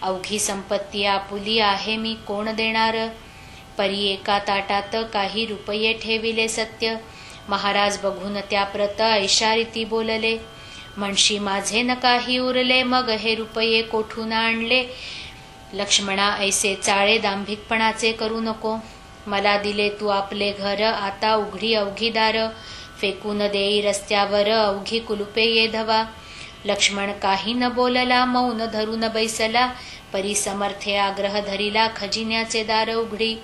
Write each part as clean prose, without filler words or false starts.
अवघी संपत्ती आपुली आहे मी कोण देणार. परी एका ताटात काही रुपये ठेविले सत्य. महाराज बघून त्या प्रत ऐशा रीती बोलले. म्हणशी माझे न काही उरले मग हे रुपये कोठून आणले. लक्ष्मणा ऐसे चाळे दांभिकपणाचे करू नको. मला दिले तू आपले घर आता उघडी अवघी दार. फेकून देई रस्त्यावर अवघी कुलुपे ये धवा. लक्ष्मण काही न बोलला मौन धरून बैसला. परी समर्थे आग्रह धरिला खजिन्याचे दार उघडी.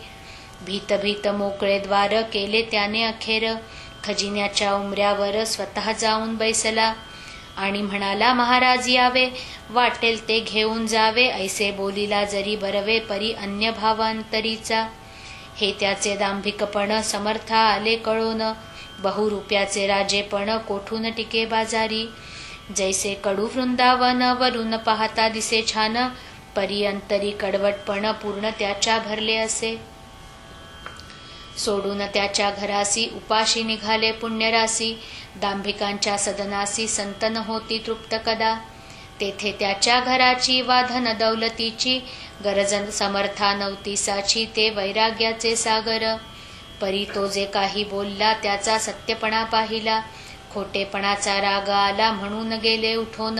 भीत भीत मोकळे द्वार केले त्याने अखेर. खजिन्याच्या उमऱ्यावर स्वतः जाऊन बैसला आणि म्हणाला महाराज यावे वाटेल ते घेऊन जावे. ऐसे बोलिला जरी बरवे परी अन्य भावांतरीचा. हे त्याचे दांभिकपण समर्था आले कळोन. बहुरुप्याचे राजेपण कोठून टिके बाजारी. जैसे कडू वृंदावन वरून पाहता दिसे छान. परी अंतरी कडवटपण पूर्ण त्याच्या भरले असे. सोडून त्याच्या घरासी उपाशी निघाले पुण्यरासी. दांभिकांच्या सदनासी संतन होती तृप्त कदा. तेथे त्याच्या घराची वा धन दौलतीची गरज समर्था नवतीसाची. ते वैराग्याचे सागर. परी तो जे काही बोलला त्याचा सत्यपणा पाहिला. खोटेपणाचा राग आला म्हणून गेले उठून.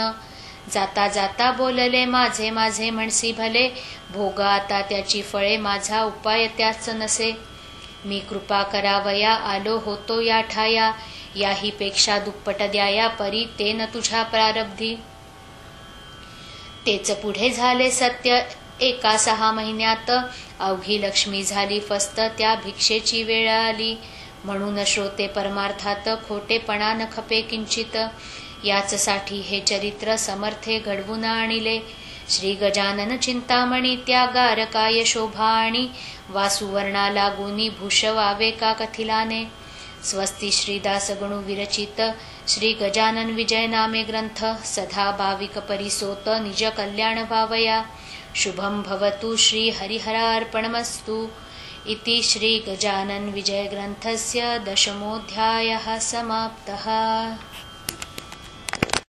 जाता जाता बोलले माझे माझे म्हणसी भले. भोग आता त्याची फळे माझा उपाय त्याच नसे. मी कृपा करावया आलो होतो या ठाया. याही पेक्षा दुप्पट द्याया परी ते न तुझ्या प्रारब्धी. तेच पुढे झाले सत्य. एका 6 महिन्यात अवघी लक्ष्मी झाली फस्त. त्या भिक्षेची वेळ आली म्हणून श्रोते परमार्थात खोटेपणा न खपे किंचित. याच साठी हे चरित्र समर्थे घडवून आणिले. श्री गजानन चिंतामणी त्या गारकाय शोभा आणि. वासुवर्णा लागुनी भूषवावे का कथिलाने. स्वस्ती श्रीदास गणू विरचित श्री गजानन विजय नामे ग्रंथ. सदा भाविक परिसोत निज कल्याण भावया. शुभम भवतु श्री हरिहरार्पणमस्तु. इति श्री गजानन विजय ग्रंथस्य 10मोऽध्यायः समाप्तः.